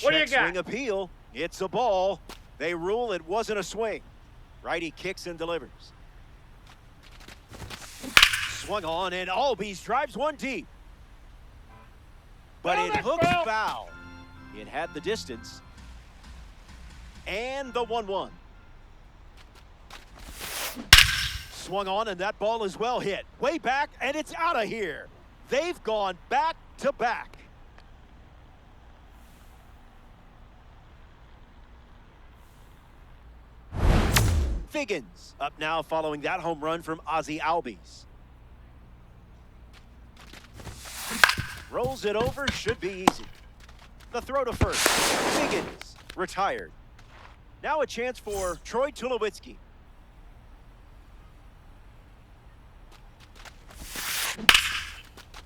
What do you Check got? swing appeal. It's a ball. They rule it wasn't a swing. Righty kicks and delivers. Swung on, and Albies drives one deep. But it hooks foul. It had the distance. And the 1-1. Swung on, and that ball is well hit. Way back, and it's out of here. They've gone back to back. Figgins up now following that home run from Ozzie Albies. Rolls it over, should be easy. The throw to first. Figgins retired. Now a chance for Troy Tulowitzki.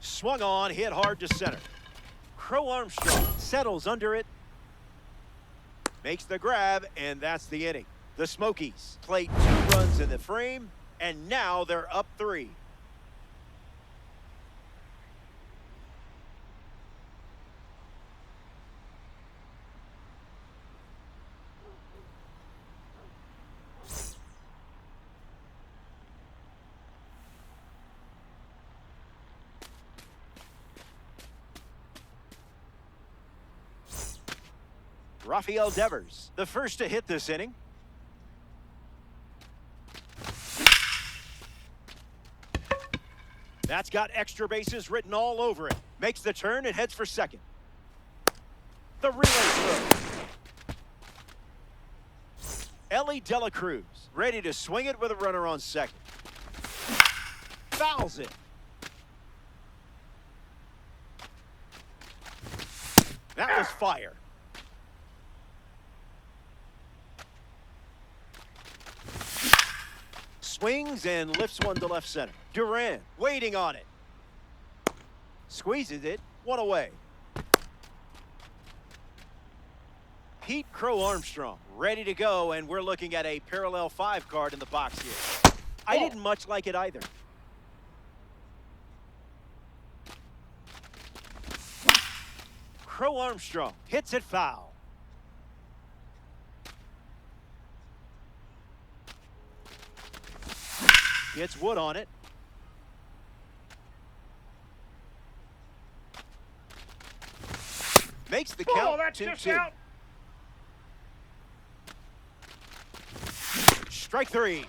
Swung on, hit hard to center. Crow Armstrong settles under it. Makes the grab, and that's the inning. The Smokies played 2 runs in the frame, and now they're up 3. Rafael Devers, the first to hit this inning. That's got extra bases written all over it. Makes the turn and heads for second. The relay throw. Ellie Dela Cruz, ready to swing it with a runner on second. Fouls it. That was fire. Swings and lifts one to left center. Duran waiting on it. Squeezes it. One away. Pete Crow Armstrong ready to go, and we're looking at a parallel 5 card in the box here. I didn't much like it either. Crow Armstrong hits it foul. Gets wood on it. Makes the count. That's 2-2. just out. Strike 3.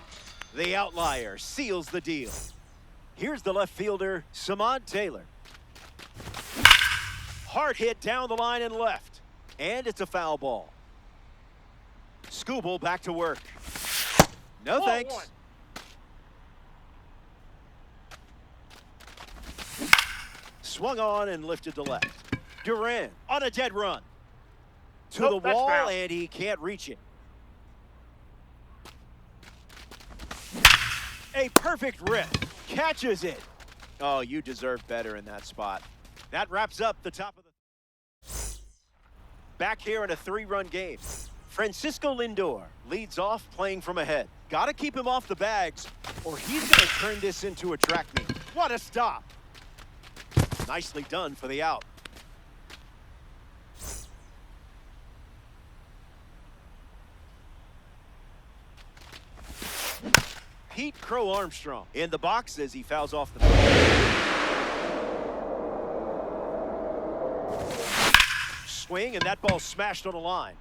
The outlier seals the deal. Here's the left fielder, Samad Taylor. Hard hit down the line and left. And it's a foul ball. Skubal back to work. No thanks. 1-1. Swung on and lifted to left. Duran on a dead run. To Nope, the that's wall, foul. and he can't reach it. A perfect rip. Catches it. Oh, you deserve better in that spot. That wraps up the top of the... Back here in a 3-run game. Francisco Lindor leads off playing from ahead. Got to keep him off the bags, or he's going to turn this into a track meet. What a stop. Nicely done for the out. Pete Crow Armstrong in the box as he fouls off the swing, and that ball smashed on the line.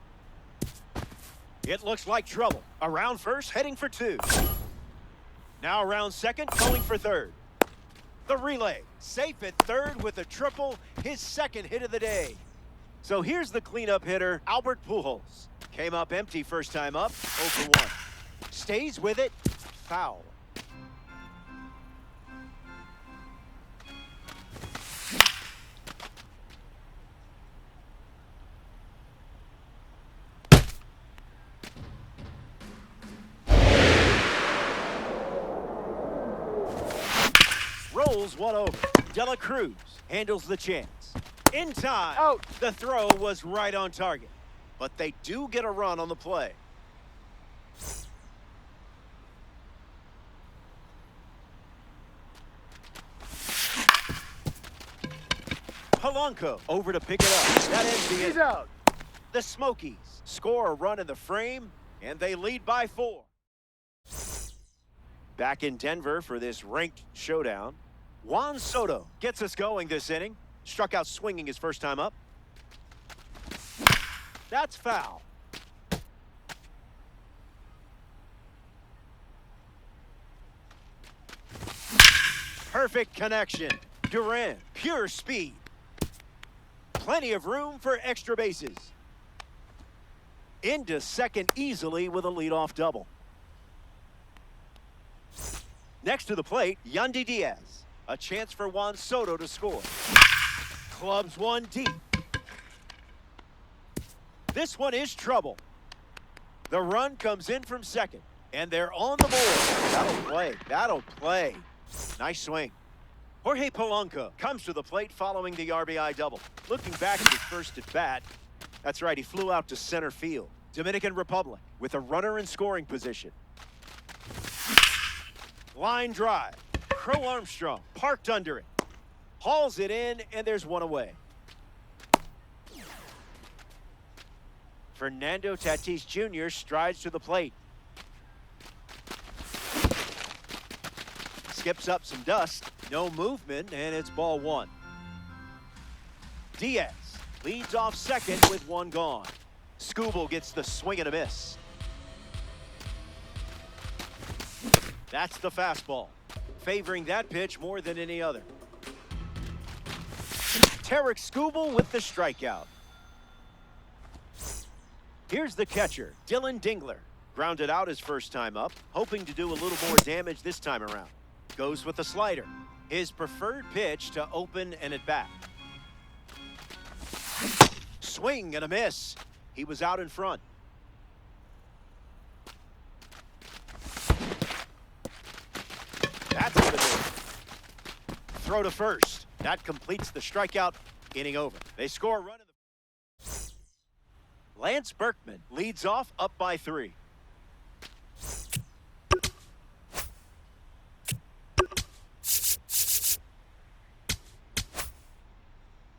It looks like trouble. Around first, heading for 2. Now around second, going for third. The relay, safe at third with a triple, his second hit of the day. So here's the cleanup hitter, Albert Pujols. Came up empty first time up, 0-1. Stays with it, foul. Rolls one over. Dela Cruz handles the chance. In time. Out. The throw was right on target. But they do get a run on the play. Polanco over to pick it up. That ends the He's inning. out. The Smokies score a run in the frame, and they lead by 4. Back in Denver for this ranked showdown. Juan Soto gets us going this inning. Struck out swinging his first time up. That's foul. Perfect connection. Duran, pure speed. Plenty of room for extra bases. Into second easily with a leadoff double. Next to the plate, Yandy Diaz. A chance for Juan Soto to score. Clubs one deep. This one is trouble. The run comes in from second, and they're on the board. That'll play. That'll play. Nice swing. Jorge Polanco comes to the plate following the RBI double. Looking back at his first at bat, that's right, he flew out to center field. Dominican Republic with a runner in scoring position. Line drive. Crow Armstrong parked under it. Hauls it in, and there's one away. Fernando Tatis Jr. strides to the plate. Skips up some dust. No movement, and it's ball 1. Diaz leads off second with one gone. Skubal gets the swing and a miss. That's the fastball, favoring that pitch more than any other. Tarek Skubal with the strikeout. Here's the catcher, Dylan Dingler. Grounded out his first time up, hoping to do a little more damage this time around. Goes with the slider, his preferred pitch to open an at-bat. Swing and a miss. He was out in front. That's for the door. Throw to first. That completes the strikeout. Inning over. They score a run in the... Lance Berkman leads off up by 3.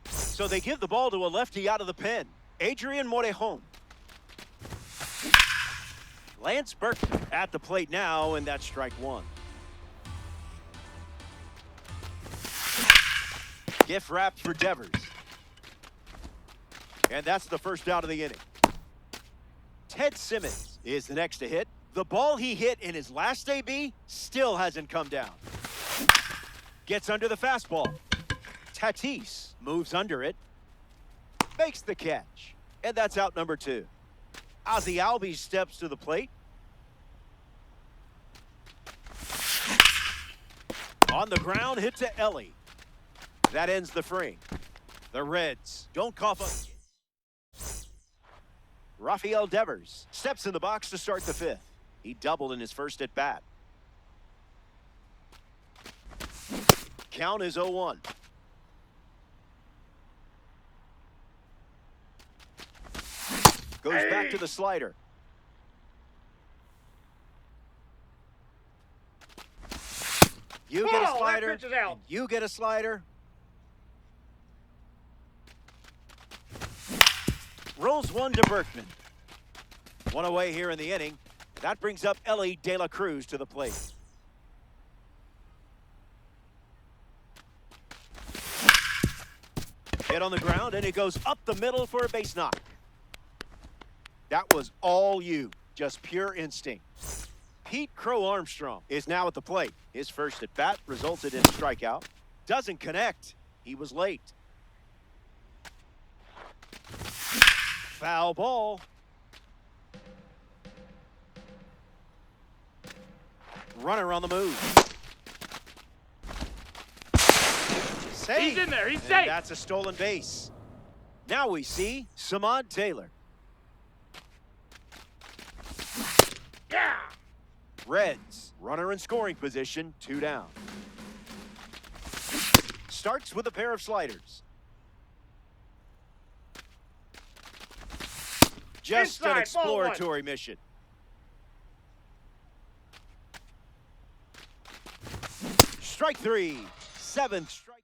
So they give the ball to a lefty out of the pen, Adrian Morejon. Lance Berkman at the plate now, and that's strike 1. Gift wrapped for Devers. And that's the first out of the inning. Ted Simmons is the next to hit. The ball he hit in his last AB still hasn't come down. Gets under the fastball. Tatis moves under it. Makes the catch. And that's out number 2. Ozzie Albies steps to the plate. On the ground, hit to Ellie. That ends the frame. The Reds don't cough up. Rafael Devers steps in the box to start the 5th. He doubled in his first at bat. Count is 0-1. Goes back to the slider. You get a slider. That pitch is out. And you get a slider. Rolls one to Berkman. One away here in the inning. That brings up Ellie De La Cruz to the plate. Hit on the ground, and it goes up the middle for a base knock. That was all you, just pure instinct. Pete Crow Armstrong is now at the plate. His first at bat resulted in a strikeout. Doesn't connect. He was late. Foul ball. Runner on the move. Safe. He's in there. He's And safe. that's a stolen base. Now we see Samad Taylor. Yeah. Reds, runner in scoring position, 2 down. Starts with a pair of sliders. Just an Inside, exploratory mission. Strike 3, 7th strike.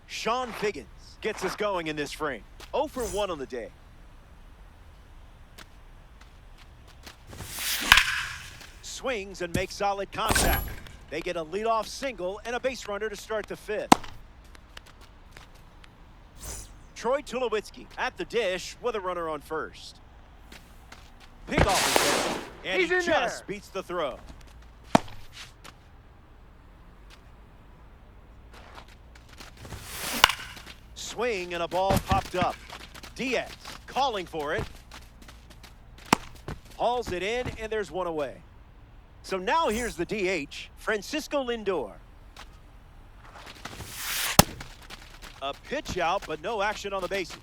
Sean Figgins gets us going in this frame. 0 for 1 on the day. Swings and makes solid contact. They get a leadoff single and a base runner to start the fifth. Troy Tulowitzki at the dish with a runner on first. Pick off his head, and he just beats the throw. Swing and a ball popped up. Diaz calling for it. Hauls it in, and there's one away. So now here's the DH, Francisco Lindor. A pitch out, but no action on the bases.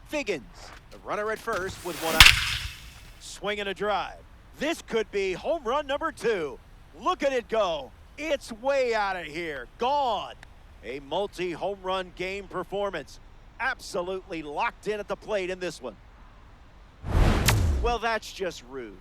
Figgins, the runner at first with one out. Swing and a drive. This could be home run number 2. Look at it go. It's way out of here. Gone. A multi-home run game performance. Absolutely locked in at the plate in this one. Well, that's just rude.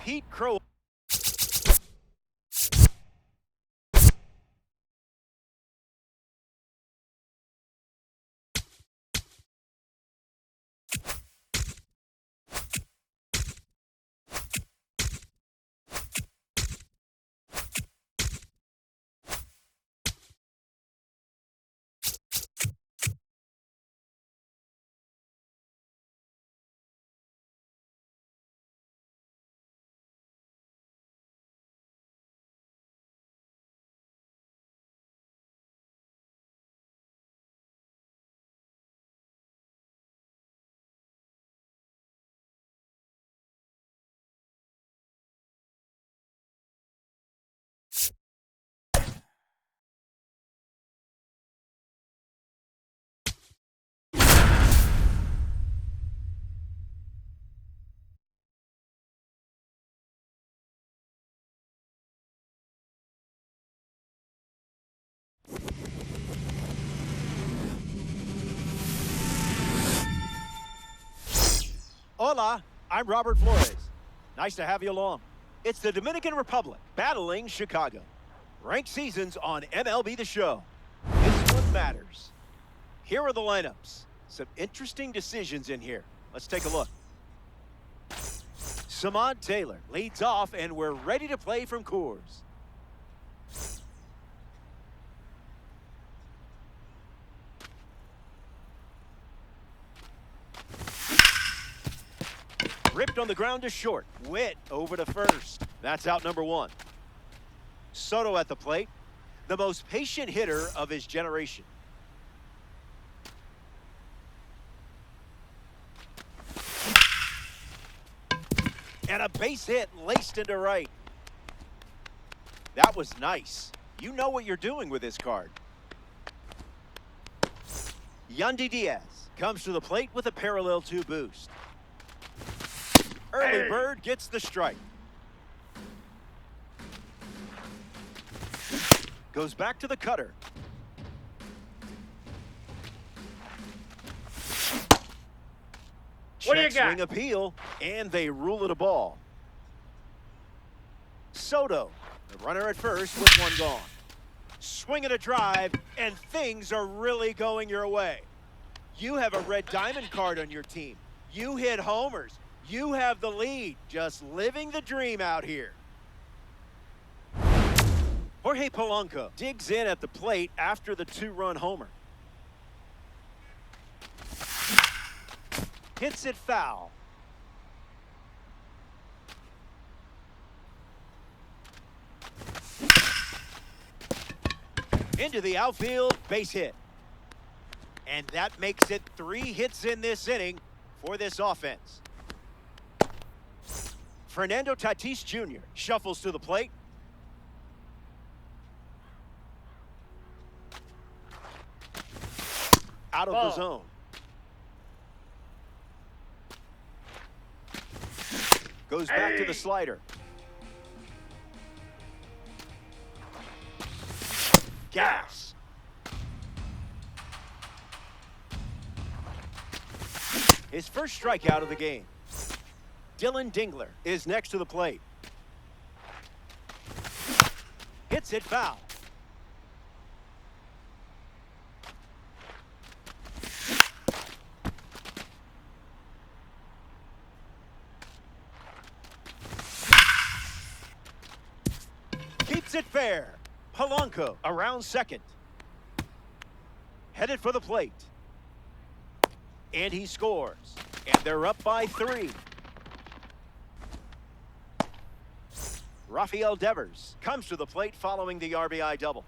Pete Crow. Hola, I'm Robert Flores. Nice to have you along. It's the Dominican Republic battling Chicago. Ranked seasons on MLB The Show. This one matters. Here are the lineups. Some interesting decisions in here. Let's take a look. Samad Taylor leads off, and we're ready to play from Coors. Ripped on the ground to short. Witt over to first. That's out number 1. Soto at the plate. The most patient hitter of his generation. And a base hit laced into right. That was nice. You know what you're doing with this card. Yandy Diaz comes to the plate with a parallel 2 boost. Early bird gets the strike. Goes back to the cutter. What do you Check got? swing appeal, and they rule it a ball. Soto, the runner at first with one gone. Swing and a drive, and things are really going your way. You have a red diamond card on your team. You hit homers. You have the lead. Just living the dream out here. Jorge Polanco digs in at the plate after the 2-run homer. Hits it foul. Into the outfield, base hit. And that makes it 3 hits in this inning for this offense. Fernando Tatis Jr. shuffles to the plate. Out of the zone. Goes back to the slider. Gas. His first strikeout of the game. Dylan Dingler is next to the plate. Hits it foul. Keeps it fair. Polanco around second. Headed for the plate. And he scores. And they're up by 3. Rafael Devers comes to the plate following the RBI double.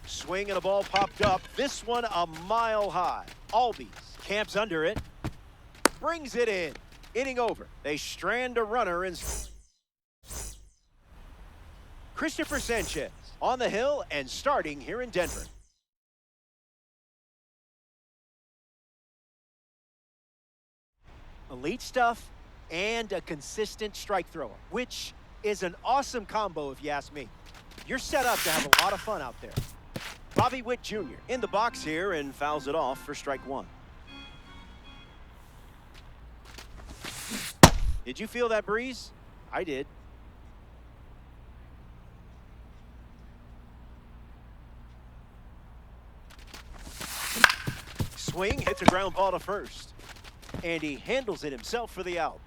Swing and a ball popped up. This one a mile high. Albies camps under it. Brings it in. Inning over. They strand a runner in. Christopher Sanchez on the hill and starting here in Denver. Elite stuff and a consistent strike thrower, which is an awesome combo if you ask me. You're set up to have a lot of fun out there. Bobby Witt Jr. in the box here and fouls it off for strike 1. Did you feel that breeze? I did. Swing, hits a ground ball to first. And he handles it himself for the out.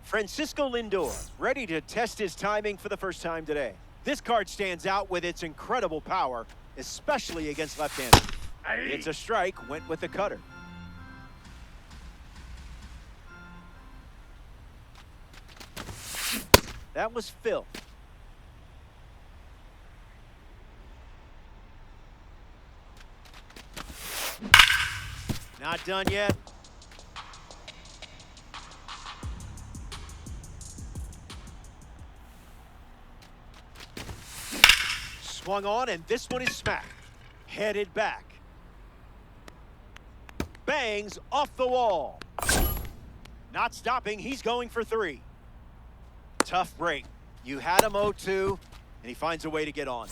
Francisco Lindor, ready to test his timing for the first time today. This card stands out with its incredible power, especially against left-handers. It's a strike, went with the cutter. That was Phil. Not done yet. Swung on, and this one is smacked. Headed back. Bangs off the wall. Not stopping, he's going for 3. Tough break. You had him 0-2, and he finds a way to get on.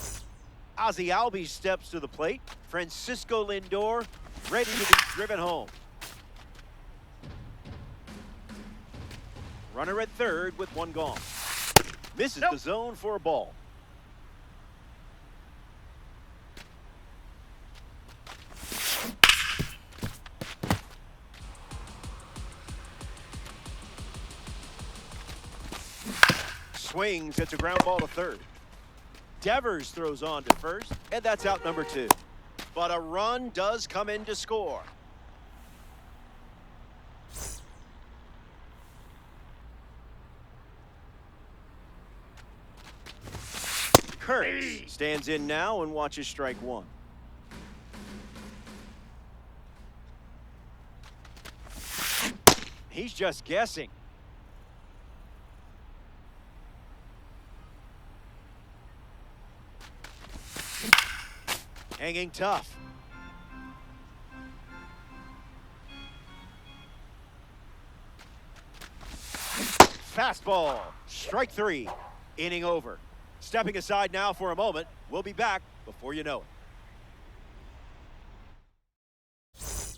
Ozzie Albies steps to the plate. Francisco Lindor ready to be driven home. Runner at third with 1 gone. Misses the zone for a ball. Swings, it's a ground ball to third. Devers throws on to first, and that's out number 2. But a run does come in to score. Kurtz stands in now and watches strike 1. He's just guessing. Hanging tough. Fastball. Strike 3. Inning over. Stepping aside now for a moment. We'll be back before you know it.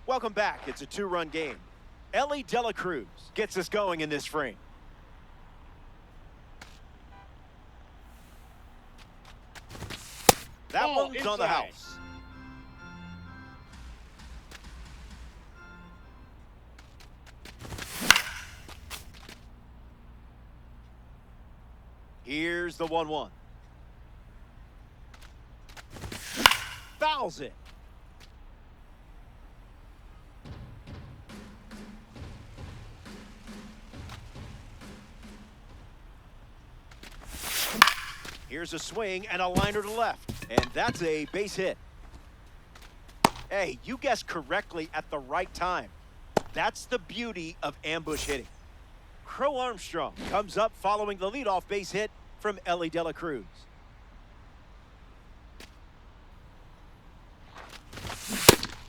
Welcome back. It's a 2-run game. Elly De La Cruz gets us going in this frame. That one's inside. On the house. Here's the 1-1. Fouls it. Here's a swing and a liner to left. And that's a base hit. Hey, you guessed correctly at the right time. That's the beauty of ambush hitting. Crow Armstrong comes up following the leadoff base hit from Elly De La Cruz.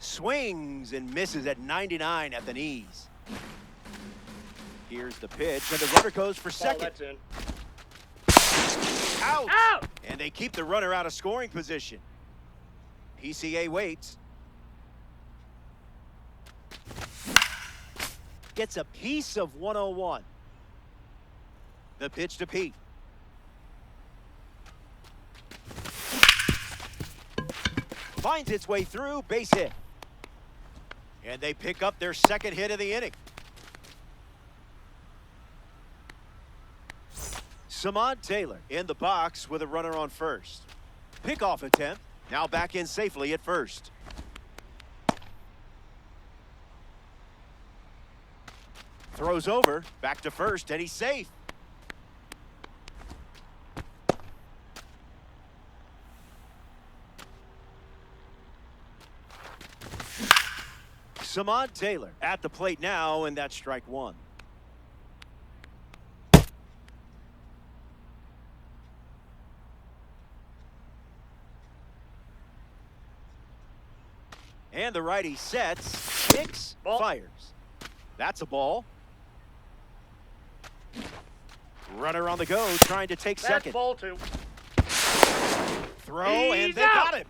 Swings and misses at 99 at the knees. Here's the pitch, and the runner goes for second. That's in. Out! Out! And they keep the runner out of scoring position. PCA waits. Gets a piece of 101. The pitch to Pete. Finds its way through, base hit. And they pick up their second hit of the inning. Samad Taylor in the box with a runner on first. Pickoff attempt. Now back in safely at first. Throws over, back to first, and he's safe. Samad Taylor at the plate now, and that's strike one. And the righty sets, kicks, fires. That's a ball. Runner on the go, trying to take second. Ball two. Throw, He's and they out. got him.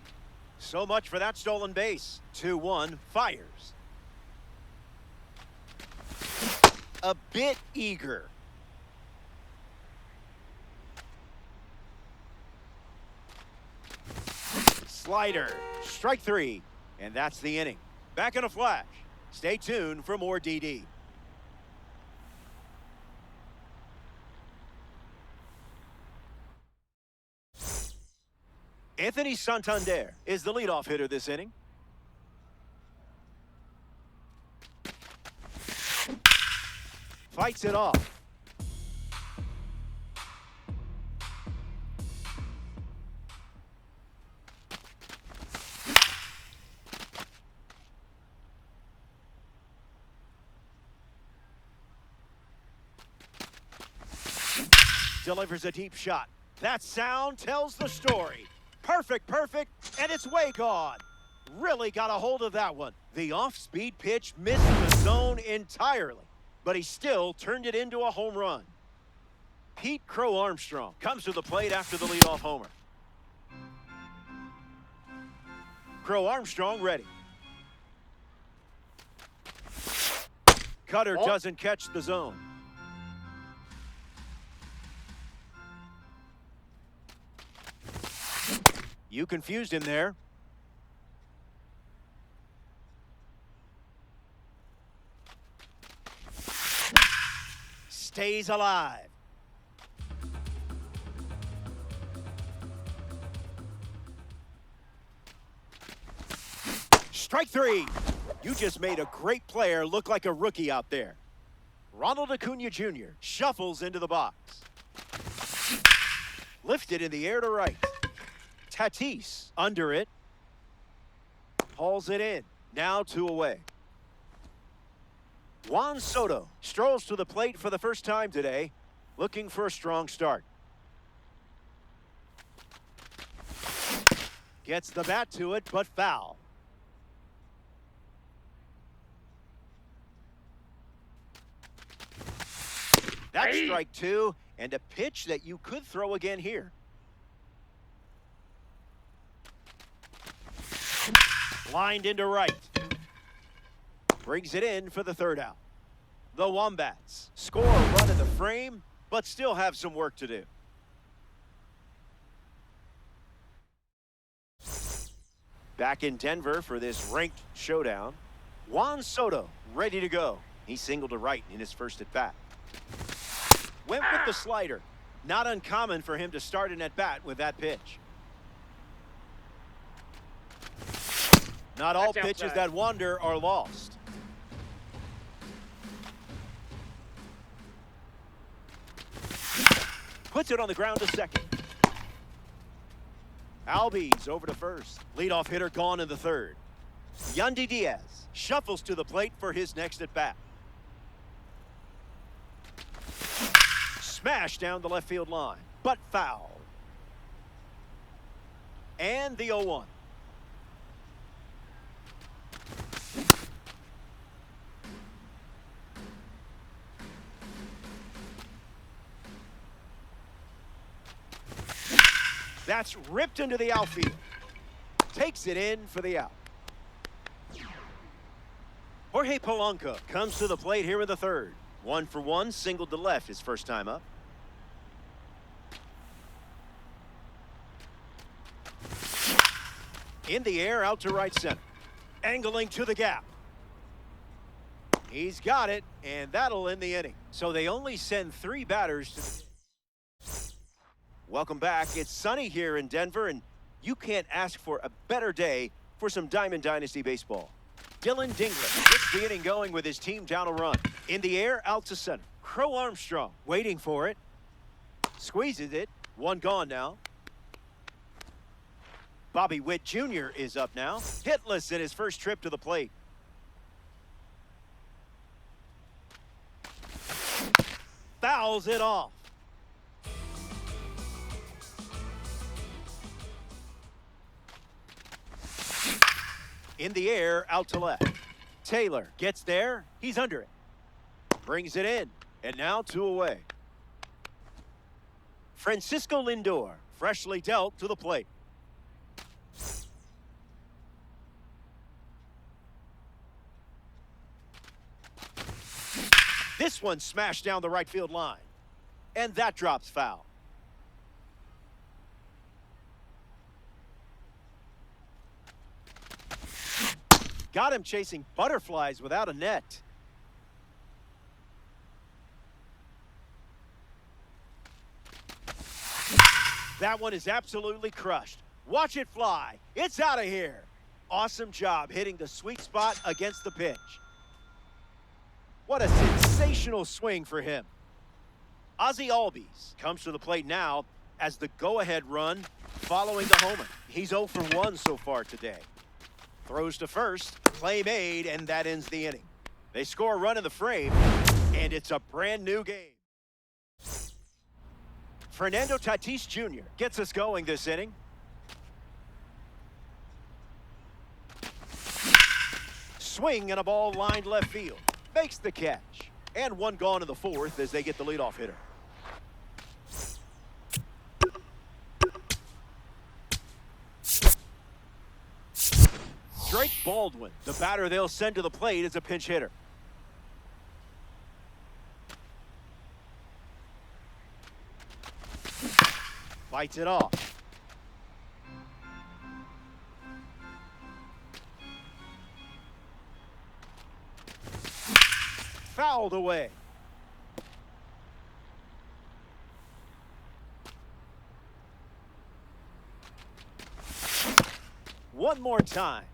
So much for that stolen base. 2-1, fires. A bit eager. Slider, strike three, and that's the inning. Back in a flash. Stay tuned for more DD. Anthony Santander is the leadoff hitter this inning. Fights it off. Delivers a deep shot. That sound tells the story. Perfect, and it's way gone. Really got a hold of that one. The off-speed pitch missed the zone entirely, but he still turned it into a home run. Pete Crow Armstrong comes to the plate after the leadoff homer. Crow Armstrong ready. Cutter doesn't catch the zone. You confused him there. Stays alive. Strike three. You just made a great player look like a rookie out there. Ronald Acuna Jr. shuffles into the box. Lifted in the air to right. Tatis under it. Hauls it in. Now 2 away. Juan Soto strolls to the plate for the first time today, looking for a strong start. Gets the bat to it, but foul. That's strike two, and a pitch that you could throw again here. Lined into right. Brings it in for the third out. The Wombats score a run in the frame, but still have some work to do. Back in Denver for this ranked showdown. Juan Soto ready to go. He singled to right in his first at bat. Went with the slider. Not uncommon for him to start an at bat with that pitch. Not all pitches that wander are lost. Puts it on the ground to second. Albies over to first. Leadoff hitter gone in the third. Yandy Diaz shuffles to the plate for his next at bat. Smash down the left field line, but foul. And the 0-1. That's ripped into the outfield. Takes it in for the out. Jorge Polanco comes to the plate here in the third. 1 for 1, singled to left his first time up. In the air, out to right center. Angling to the gap. He's got it, and that'll end the inning. So they only send 3 batters to the... Welcome back. It's sunny here in Denver, and you can't ask for a better day for some Diamond Dynasty baseball. Dylan Dingler gets the inning going with his team down a run. In the air, out to center. Crow Armstrong waiting for it. Squeezes it. 1 gone now. Bobby Witt Jr. is up now. Hitless in his first trip to the plate. Fouls it off. In the air, out to left. Taylor gets there. He's under it. Brings it in. And now 2 away. Francisco Lindor, freshly dealt to the plate. This one smashed down the right field line. And that drops foul. Got him chasing butterflies without a net. That one is absolutely crushed. Watch it fly. It's out of here. Awesome job hitting the sweet spot against the pitch. What a sensational swing for him. Ozzie Albies comes to the plate now as the go-ahead run following the homer. He's 0 for 1 so far today. Throws to first, play made, and that ends the inning. They score a run in the frame, and it's a brand new game. Fernando Tatis Jr. gets us going this inning. Swing and a ball lined left field. Makes the catch. And 1 gone in the 4th as they get the leadoff hitter. Drake Baldwin, the batter they'll send to the plate, as a pinch hitter. Bites it off. Fouled away. One more time.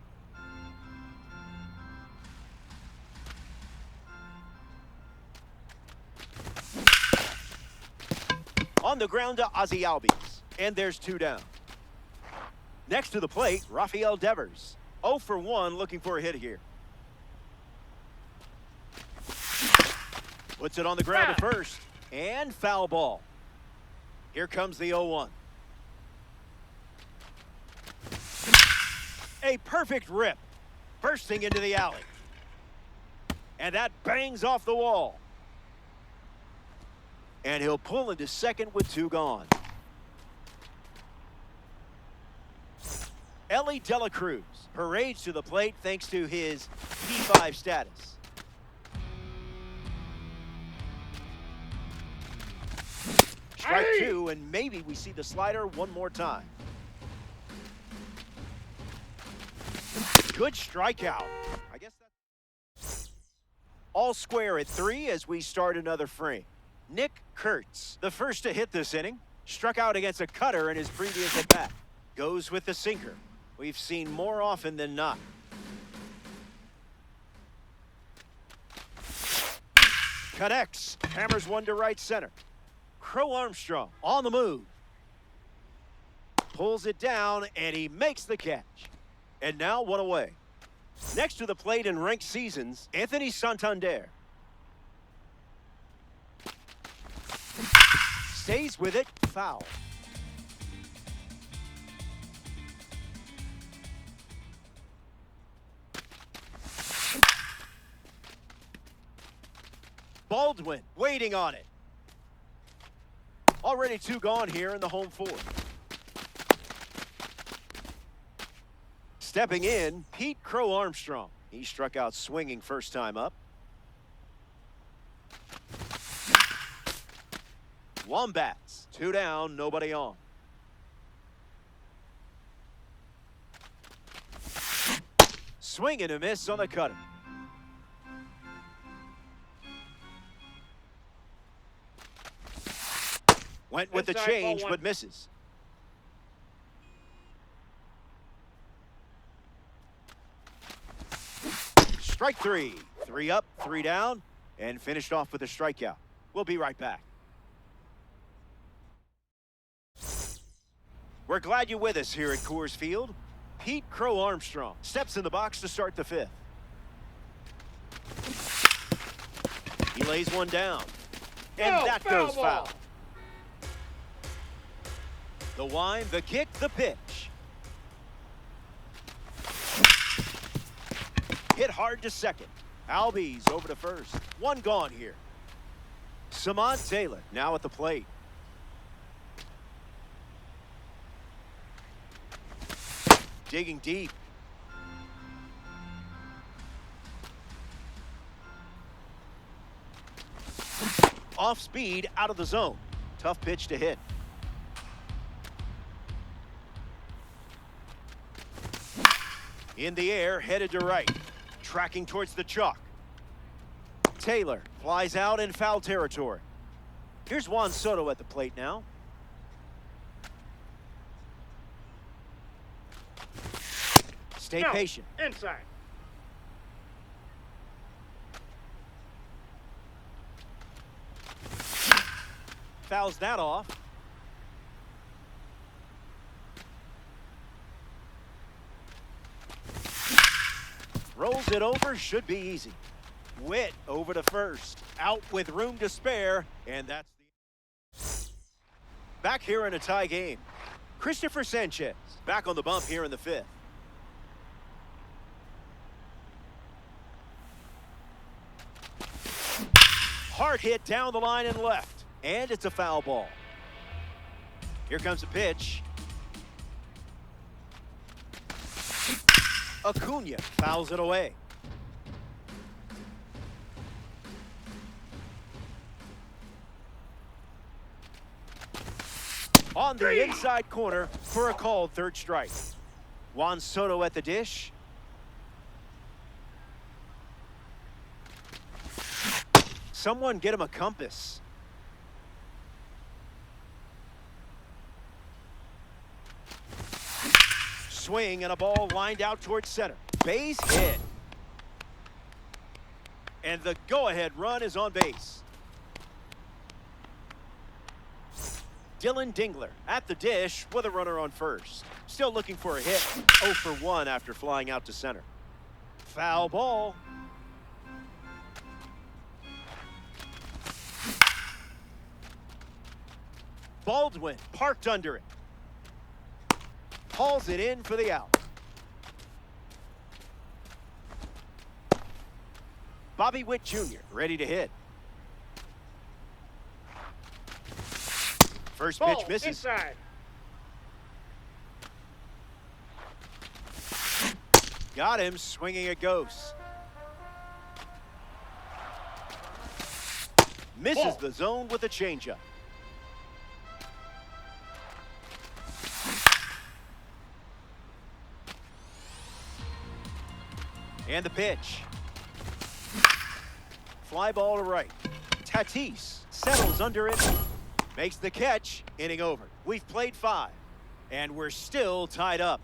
On the ground to Ozzie Albies. And there's 2 down. Next to the plate, Rafael Devers. 0 for 1, looking for a hit here. Puts it on the ground to first. And foul ball. Here comes the 0-1. A perfect rip. Bursting into the alley. And that bangs off the wall. And he'll pull into second with 2 gone. Ellie De La Cruz parades to the plate thanks to his P5 status. Strike 2, and maybe we see the slider one more time. Good strikeout. I guess that's all square at 3 as we start another frame. Nick Kurtz, the first to hit this inning, struck out against a cutter in his previous at-bat. Goes with the sinker. We've seen more often than not. Connects. Hammers one to right center. Crow Armstrong on the move. Pulls it down, and he makes the catch. And now 1 away. Next to the plate in ranked seasons, Anthony Santander. Stays with it. Foul. Baldwin waiting on it. Already 2 gone here in the home 4th. Stepping in, Pete Crow Armstrong. He struck out swinging first time up. Wombats, 2 down, nobody on. Swing and a miss on the cutter. Went with the change, but misses. Strike 3. 3 up, 3 down, and finished off with a strikeout. We'll be right back. We're glad you're with us here at Coors Field. Pete Crow Armstrong steps in the box to start the 5th. He lays one down, and that goes foul. The wind, the kick, the pitch. Hit hard to second. Albies over to first. 1 gone here. Samant Taylor now at the plate. Digging deep. Off speed, out of the zone. Tough pitch to hit. In the air, headed to right. Tracking towards the chalk. Taylor flies out in foul territory. Here's Juan Soto at the plate now. Stay patient. Inside. Fouls that off. Rolls it over, should be easy. Witt over to first. Out with room to spare, and that's the... Back here in a tie game. Christopher Sanchez back on the bump here in the 5th. Hard hit down the line and left, and it's a foul ball. Here comes the pitch. Acuna fouls it away. On the inside corner for a called 3rd strike. Juan Soto at the dish. Someone get him a compass. Swing and a ball lined out towards center. Base hit. And the go-ahead run is on base. Dylan Dingler at the dish with a runner on first. Still looking for a hit. 0 for 1 after flying out to center. Foul ball. Baldwin parked under it. Hauls it in for the out. Bobby Witt Jr. ready to hit. First pitch misses. Inside. Got him swinging a ghost. Misses the zone with a changeup. And the pitch. Fly ball to right. Tatis settles under it. Makes the catch. Inning over. We've played 5. And we're still tied up.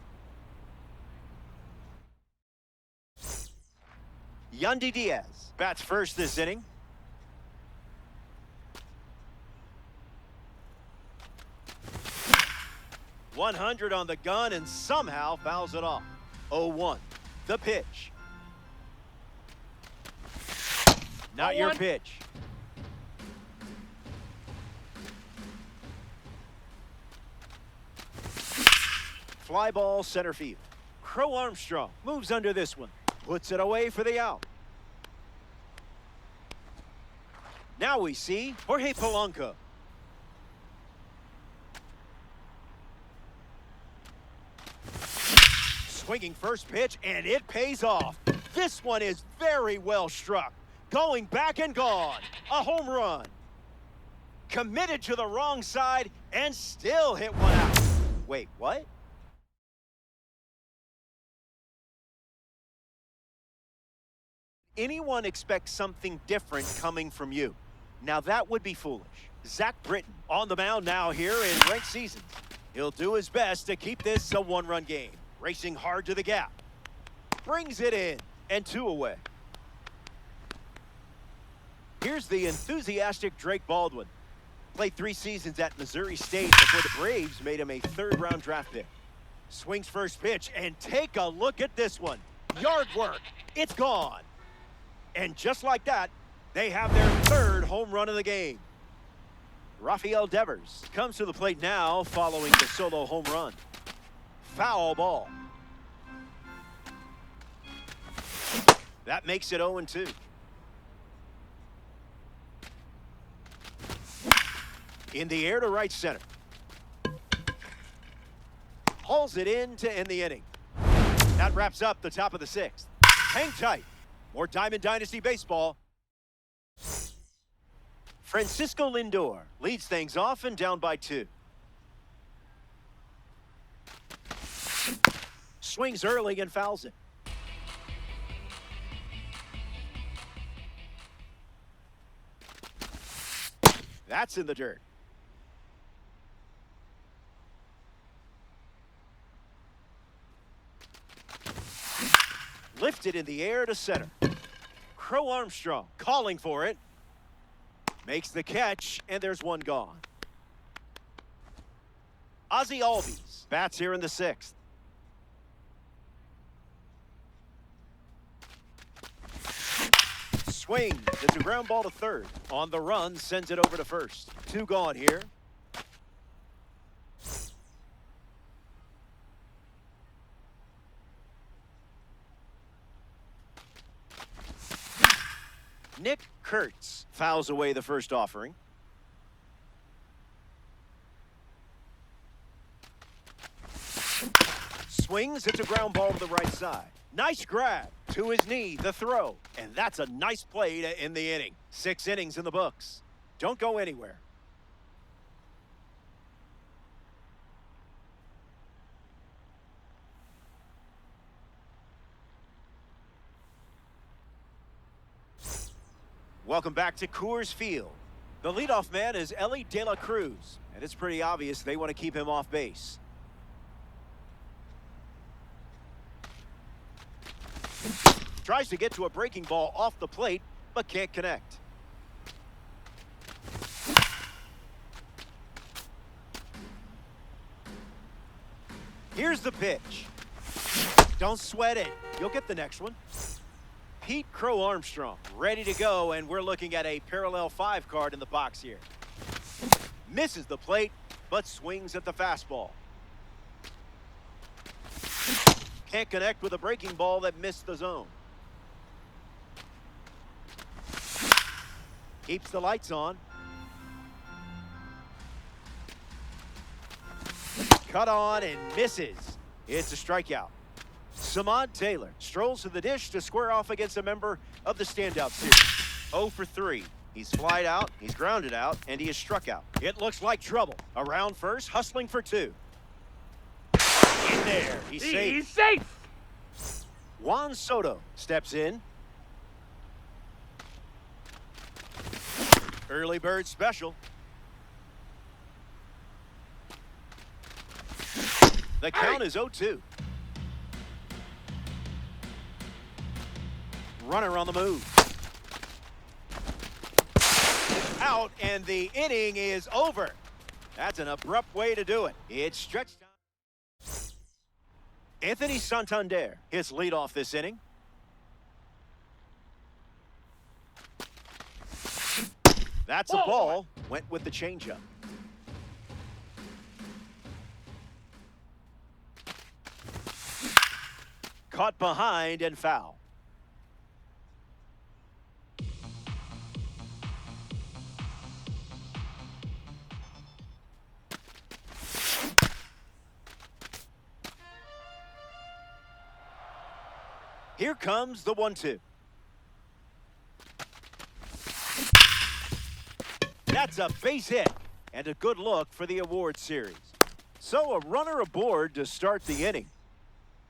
Yandy Diaz bats first this inning. .100 on the gun and somehow fouls it off. 0-1. The pitch. Not your pitch. Fly ball center field. Crow Armstrong moves under this one. Puts it away for the out. Now we see Jorge Polanco. Swinging first pitch, and it pays off. This one is very well struck. Going back and gone. A home run. Committed to the wrong side and still hit one out. Wait, what? Anyone expect something different coming from you? Now that would be foolish. Zach Britton on the mound now here in ranked seasons. He'll do his best to keep this a one-run game. Racing hard to the gap. Brings it in, and 2 away. Here's the enthusiastic Drake Baldwin. Played 3 seasons at Missouri State before the Braves made him a 3rd-round draft pick. Swings first pitch, and take a look at this one. Yard work. It's gone. And just like that, they have their 3rd home run of the game. Rafael Devers comes to the plate now following the solo home run. Foul ball. That makes it 0-2. In the air to right center. Hauls it in to end the inning. That wraps up the top of the 6th. Hang tight. More Diamond Dynasty baseball. Francisco Lindor leads things off and down by 2. Swings early and fouls it. That's in the dirt. Lifted in the air to center. Crow Armstrong calling for it. Makes the catch, and there's one gone. Ozzie Albies bats here in the 6th. Swing. It's a ground ball to 3rd. On the run, sends it over to 1st. 2 gone here. Nick Kurtz fouls away the first offering. Swings. It's a ground ball to the right side. Nice grab to his knee, the throw. And that's a nice play to end the inning. 6 innings in the books. Don't go anywhere. Welcome back to Coors Field. The leadoff man is Ellie De La Cruz, and it's pretty obvious they want to keep him off base. Tries to get to a breaking ball off the plate, but can't connect. Here's the pitch. Don't sweat it. You'll get the next one. Pete Crow Armstrong ready to go, and we're looking at a parallel 5 card in the box here. Misses the plate, but swings at the fastball. Can't connect with a breaking ball that missed the zone. Keeps the lights on. Cut on and misses. It's a strikeout. Samad Taylor strolls to the dish to square off against a member of the standout series. 0 for 3. He's flied out, he's grounded out, and he is struck out. It looks like trouble. Around first, hustling for 2. In there. He's safe. He's safe. Juan Soto steps in. Early bird special. The count is 0-2. Runner on the move. Out, and the inning is over. That's an abrupt way to do it. It's stretched out. Anthony Santander hits leadoff this inning. That's a ball. Went with the changeup. Caught behind and foul. Here comes the 1-2. That's a base hit and a good look for the award series. So a runner aboard to start the inning.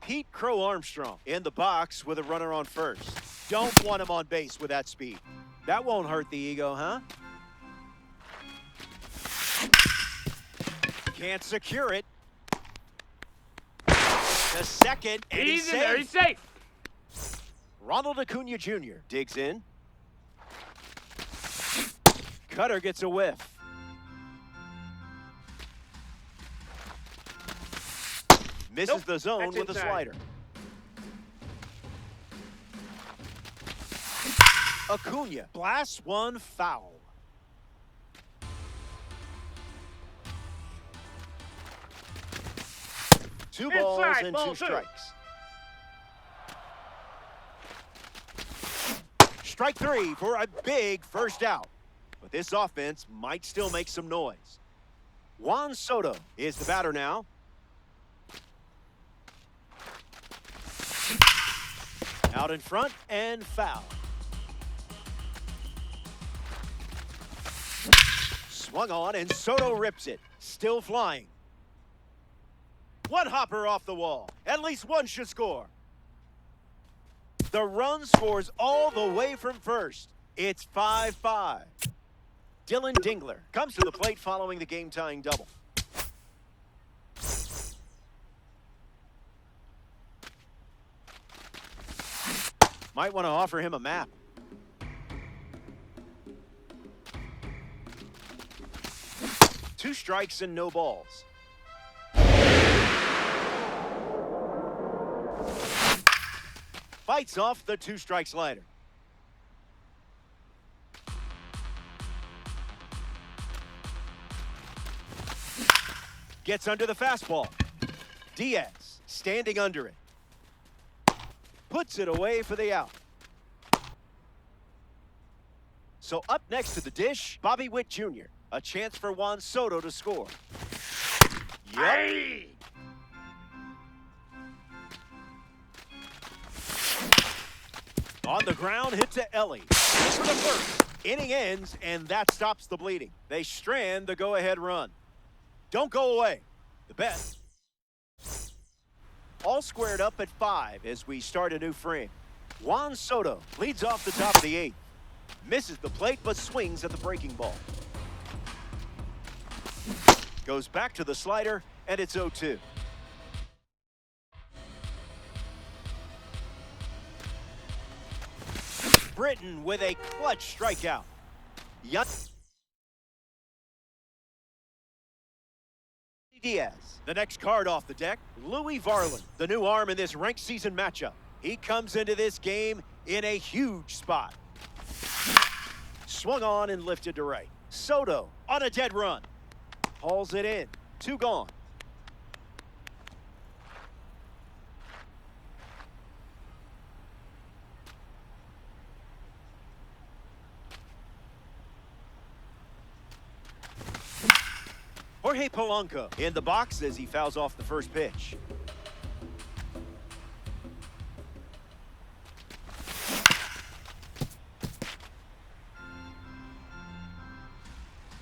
Pete Crow Armstrong in the box with a runner on first. Don't want him on base with that speed. That won't hurt the ego, huh? Can't secure it. To second, and he's safe. There, he's safe. Ronald Acuna Jr. digs in. Cutter gets a whiff. Misses the zone with a slider. Acuna blasts one foul. Two balls and two strikes. Strike three for a big first out. But this offense might still make some noise. Juan Soto is the batter now. Out in front and foul. Swung on and Soto rips it. Still flying. One hopper off the wall. At least one should score. The run scores all the way from first. It's 5-5. Dylan Dingler comes to the plate following the game-tying double. Might want to offer him a map. Two strikes and no balls. Fights off the two-strike slider. Gets under the fastball. Diaz standing under it. Puts it away for the out. So up next to the dish, Bobby Witt Jr. A chance for Juan Soto to score. Yay! On the ground, hit to Ellie. For the first. Inning ends, and that stops the bleeding. They strand the go-ahead run. Don't go away. The best. All squared up at 5 as we start a new frame. Juan Soto leads off the top of the 8th. Misses the plate, but swings at the breaking ball. Goes back to the slider, and it's 0-2. Britton with a clutch strikeout. Diaz. The next card off the deck, Louis Varland, the new arm in this ranked season matchup. He comes into this game in a huge spot. Swung on and lifted to right. Soto on a dead run. Hauls it in. 2 gone. Jorge Polanco in the box as he fouls off the first pitch.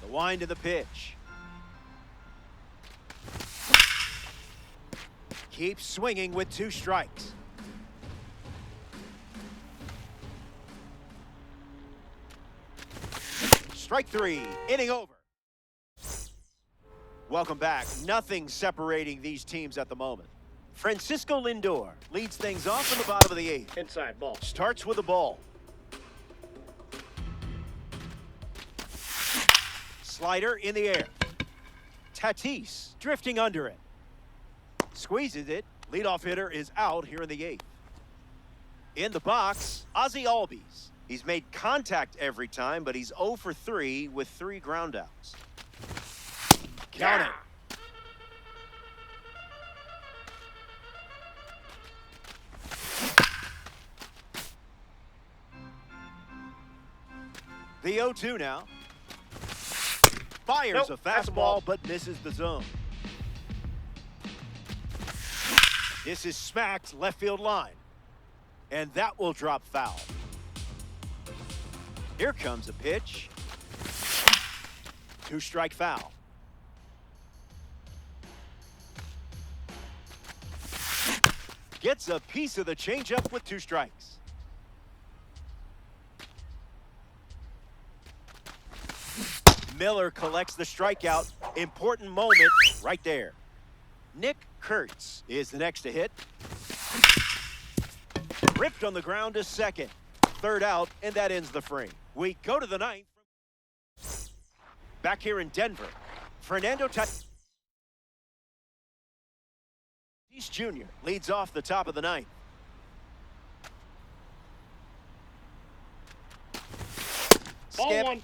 The wind of the pitch. Keeps swinging with 2 strikes. Strike 3, inning over. Welcome back. Nothing separating these teams at the moment. Francisco Lindor leads things off in the bottom of the 8th. Inside ball. Starts with a ball. Slider in the air. Tatis drifting under it. Squeezes it. Leadoff hitter is out here in the 8th. In the box, Ozzie Albies. He's made contact every time, but he's 0 for 3 with 3 groundouts. Count it. The 0-2 now. Fires a fastball, but misses the zone. This is smacked left field line. And that will drop foul. Here comes a pitch. 2-strike foul. Gets a piece of the changeup with 2 strikes. Miller collects the strikeout. Important moment right there. Nick Kurtz is the next to hit. Ripped on the ground to second. 3rd out, and that ends the frame. We go to the 9th. Back here in Denver, Fernando Tatis Jr. leads off the top of the 9th. Ball Skip. 1.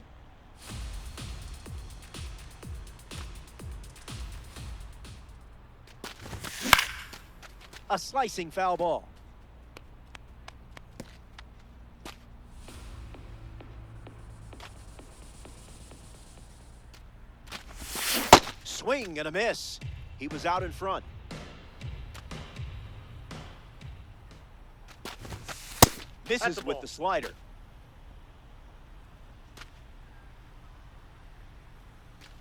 A slicing foul ball. Swing and a miss. He was out in front. Misses with the slider.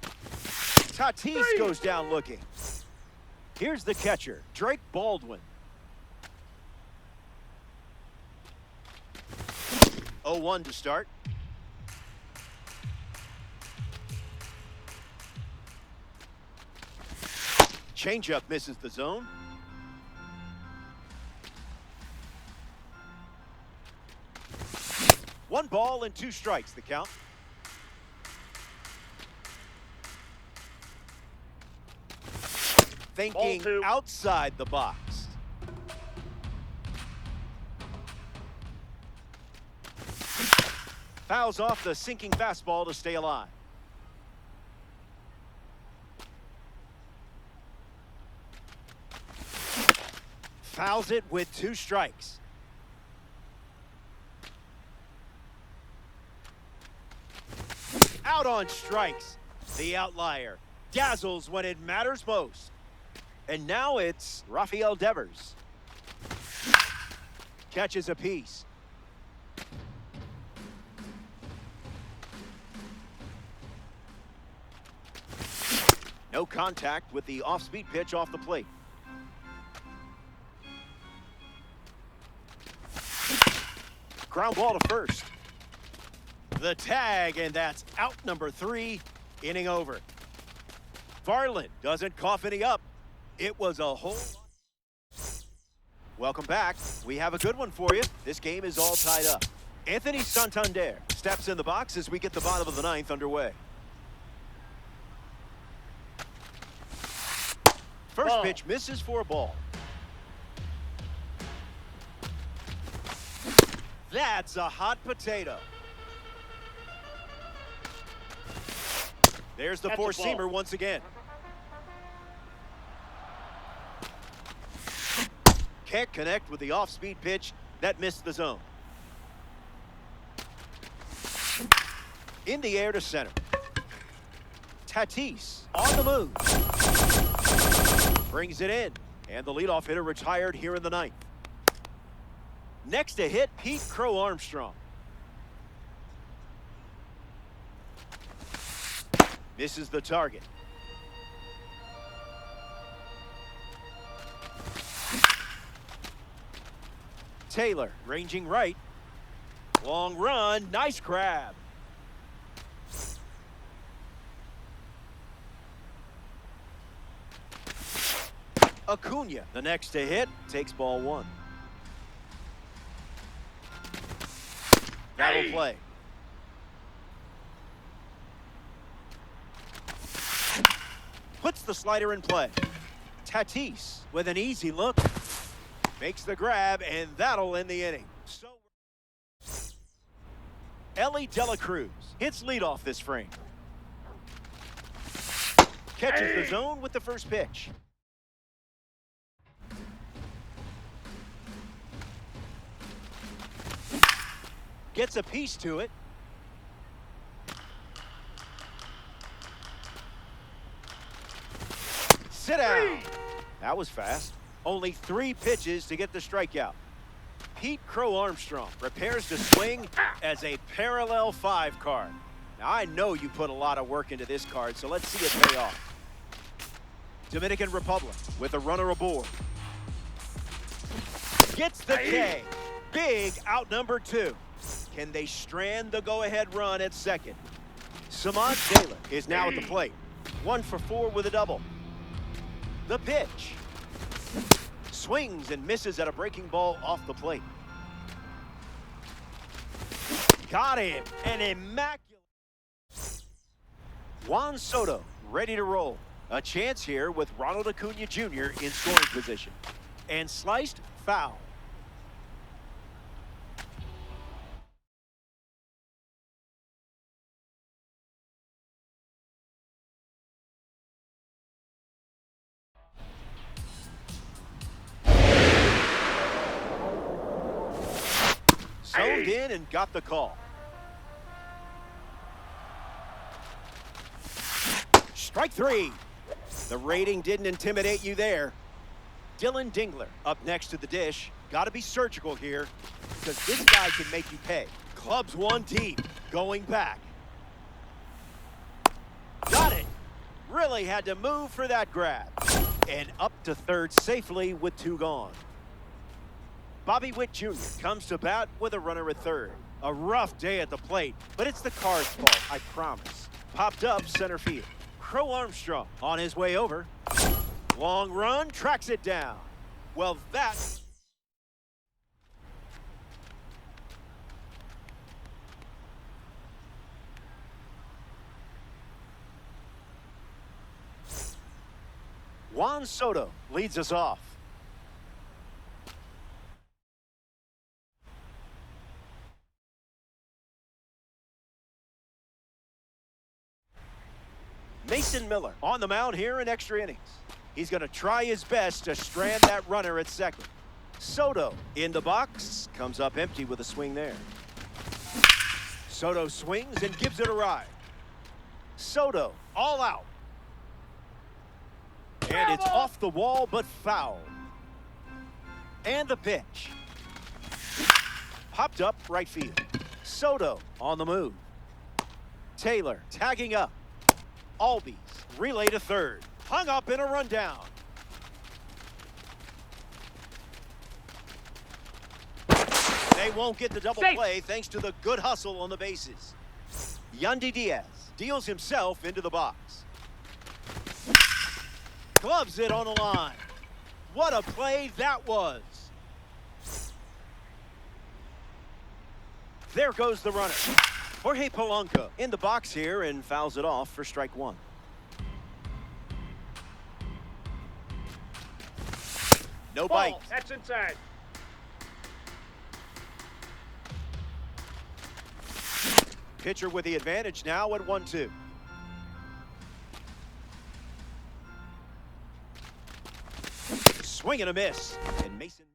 Tatis goes down looking. Here's the catcher, Drake Baldwin. 0-1 to start. Changeup misses the zone. One ball and 2 strikes, the count. Thinking outside the box. Fouls off the sinking fastball to stay alive. Fouls it with 2 strikes. Out on strikes. The outlier dazzles when it matters most. And now it's Rafael Devers. Catches a piece. No contact with the off-speed pitch off the plate. Ground ball to first. The tag, and that's out number 3, inning over. Varland doesn't cough any up. It was a whole lot. Welcome back. We have a good one for you. This game is all tied up. Anthony Santander steps in the box as we get the bottom of the 9th underway. First pitch misses for a ball. That's a hot potato. There's the four-seamer once again. Can't connect with the off-speed pitch. That missed the zone. In the air to center. Tatis on the move. Brings it in. And the leadoff hitter retired here in the 9th. Next to hit, Pete Crow Armstrong. Misses the target. Taylor ranging right. Long run, nice grab. Acuna, the next to hit, takes ball 1. That'll play. Puts the slider in play. Tatis with an easy look. Makes the grab, and that'll end the inning. So, Ellie Dela Cruz hits leadoff this frame. Catches the zone with the first pitch. Gets a piece to it. Sit down. That was fast. Only 3 pitches to get the strikeout. Pete Crow Armstrong prepares to swing as a parallel 5 card. Now, I know you put a lot of work into this card, so let's see it pay off. Dominican Republic with a runner aboard. Gets the K. Big out number 2. Can they strand the go-ahead run at second? Samad Taylor is now at the plate. 1 for 4 with a double. The pitch. Swings and misses at a breaking ball off the plate. Got him. An immaculate. Juan Soto ready to roll. A chance here with Ronald Acuna Jr. in scoring position. And sliced foul. Zoned in and got the call. Strike 3. The rating didn't intimidate you there. Dylan Dingler up next to the dish. Got to be surgical here because this guy can make you pay. Clubs 1 deep, going back. Got it. Really had to move for that grab. And up to third safely with 2 gone. Bobby Witt Jr. comes to bat with a runner at third. A rough day at the plate, but it's the card's fault, I promise. Popped up center field. Crow Armstrong on his way over. Long run, tracks it down. Well, that... Juan Soto leads us off. Mason Miller on the mound here in extra innings. He's going to try his best to strand that runner at second. Soto in the box, comes up empty with a swing there. Soto swings and gives it a ride. Soto all out. And it's off the wall but foul. And the pitch. Popped up right field. Soto on the move. Taylor tagging up. Albies relay to third. Hung up in a rundown. They won't get the double play thanks to the good hustle on the bases. Yandy Diaz deals himself into the box. Gloves it on the line. What a play that was. There goes the runner. Jorge Polanco in the box here and fouls it off for strike 1. No bite. That's inside. Pitcher with the advantage now at 1-2. Swing and a miss. And Mason.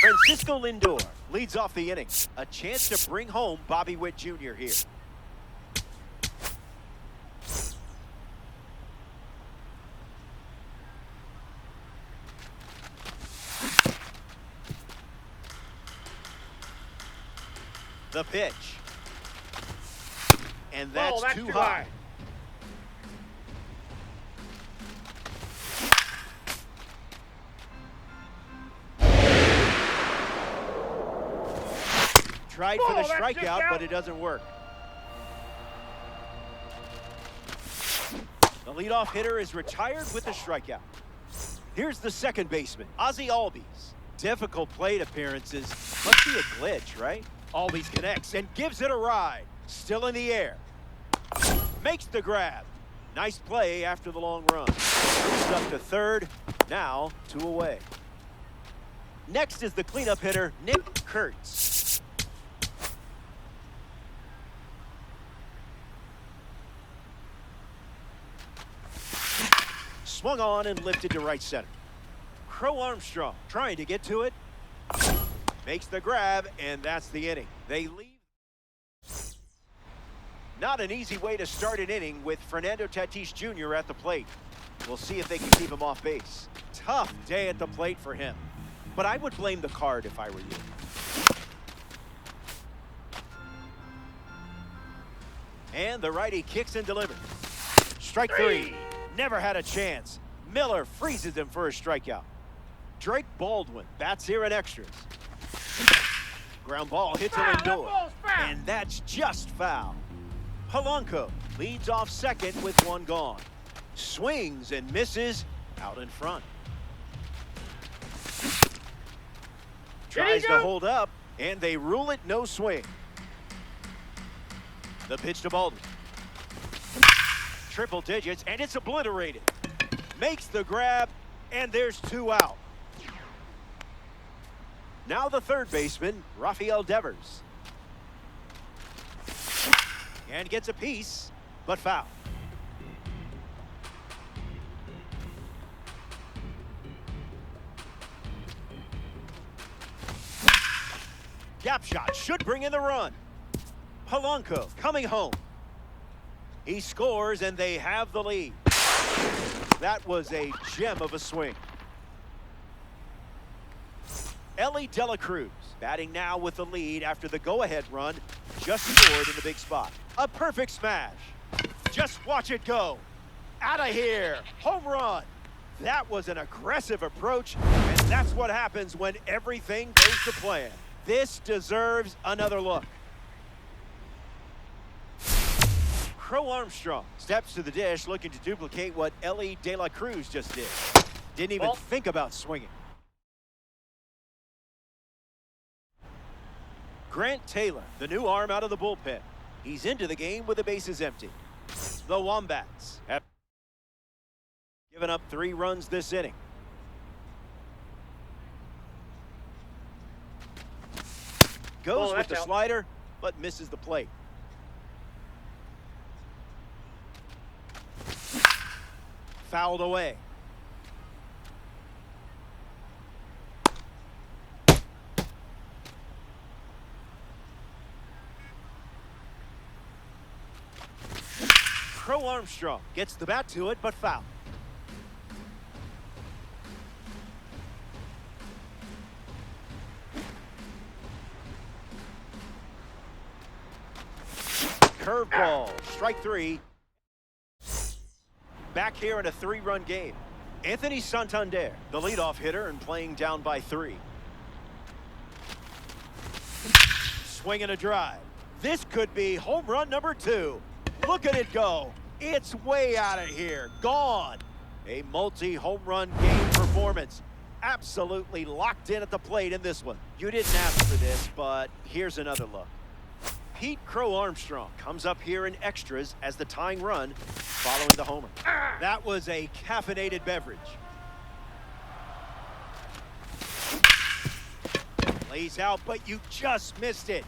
Francisco Lindor leads off the inning. A chance to bring home Bobby Witt Jr. here. The pitch. And that's too high. Tried for the strikeout, but it doesn't work. The leadoff hitter is retired with the strikeout. Here's the second baseman, Ozzie Albies. Difficult plate appearances. Must be a glitch, right? Albies connects and gives it a ride. Still in the air. Makes the grab. Nice play after the long run. Moves up to third. Now 2 away. Next is the cleanup hitter, Nick Kurtz. Swung on and lifted to right center. Crow Armstrong trying to get to it. Makes the grab, and that's the inning. They leave. Not an easy way to start an inning with Fernando Tatis Jr. at the plate. We'll see if they can keep him off base. Tough day at the plate for him. but I would blame the card if I were you. And the righty kicks and delivers. Strike three. Never had a chance. Miller freezes him for a strikeout. Drake Baldwin bats here in extras. Ground ball hits him indoors. And that's just foul. Polanco leads off second with one gone. Swings and misses out in front. Tries to hold up, and they rule it no swing. The pitch to Baldwin. Triple digits, and it's obliterated. Makes the grab, and there's two out. Now the third baseman, Rafael Devers. And gets a piece, but foul. Gap shot should bring in the run. Polanco coming home. He scores, and they have the lead. That was a gem of a swing. Ellie De La Cruz batting now with the lead after the go-ahead run just scored in the big spot. A perfect smash. Just watch it go. Out of here. Home run. That was an aggressive approach, and that's what happens when everything goes to plan. This deserves another look. Crow Armstrong steps to the dish looking to duplicate what Ellie De La Cruz just did. Didn't even think about swinging. Grant Taylor, the new arm out of the bullpen. He's into the game with the bases empty. The Wombats have given up 3 runs this inning. Goes with the slider, but misses the plate. Fouled away. Crow Armstrong gets the bat to it, but foul. Curveball, strike 3. Back here in a 3-run game. Anthony Santander, the leadoff hitter, and playing down by 3. Swing and a drive. This could be home run number 2. Look at it go. It's way out of here. Gone. A multi-home run game performance. Absolutely locked in at the plate in this one. You didn't ask for this, but here's another look. Pete Crow Armstrong comes up here in extras as the tying run following the homer. That was a caffeinated beverage. Lays out, but you just missed it.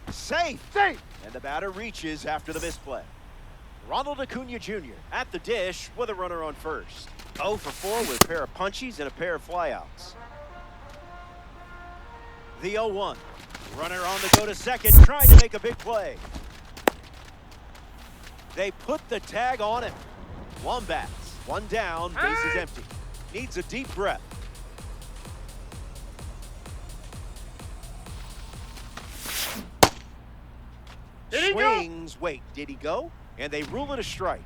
Safe. And the batter reaches after the misplay. Ronald Acuna Jr. at the dish with a runner on first. 0 for 4 with a pair of punchies and a pair of flyouts. The 0-1. Runner on the go to second, trying to make a big play. They put the tag on him. Wombats, 1 down, bases empty. Needs a deep breath. Swings, wait, did he go? And they rule it a strike.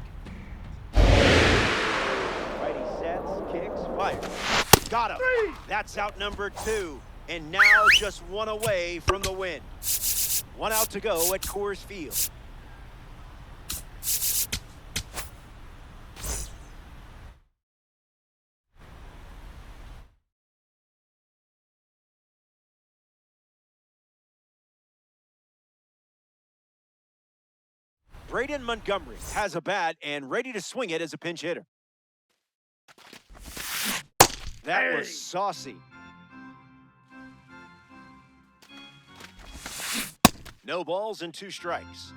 Righty sets, kicks, fires. Got him. That's out number 2. And now just 1 away from the win. 1 out to go at Coors Field. Braden Montgomery has a bat and ready to swing it as a pinch hitter. That was saucy. No balls and 2 strikes.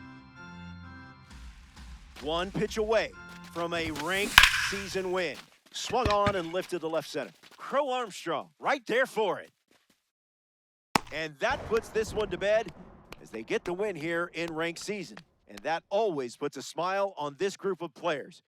1 pitch away from a ranked season win. Swung on and lifted to left center. Crow Armstrong right there for it. And that puts this one to bed as they get the win here in ranked season. And that always puts a smile on this group of players.